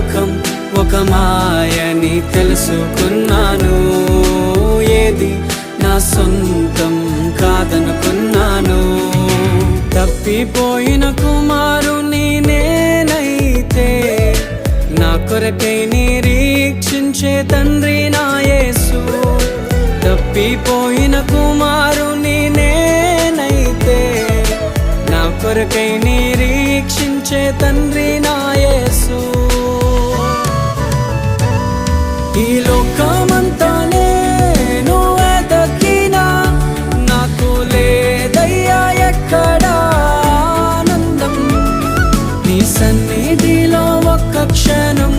లోకం ఒక మాయని తెలుసుకున్నాను. ఏది నా సొంతం కాదనుకున్నాను. తప్పిపోయిన కుమారుని నేనైతే నా కొరకై నిరీక్షించే తండ్రి నా యేసు. తప్పిపోయిన కుమారుని నేనైతే నా కొరకై నిరీక్షించే తండ్రి నా యేసు. ఈ లోకమంతా నేను వెతకినా నాకు లేదయ్యా ఎక్కడా ఆనందం. నీ సన్నిధిలో ఒక్క క్షణం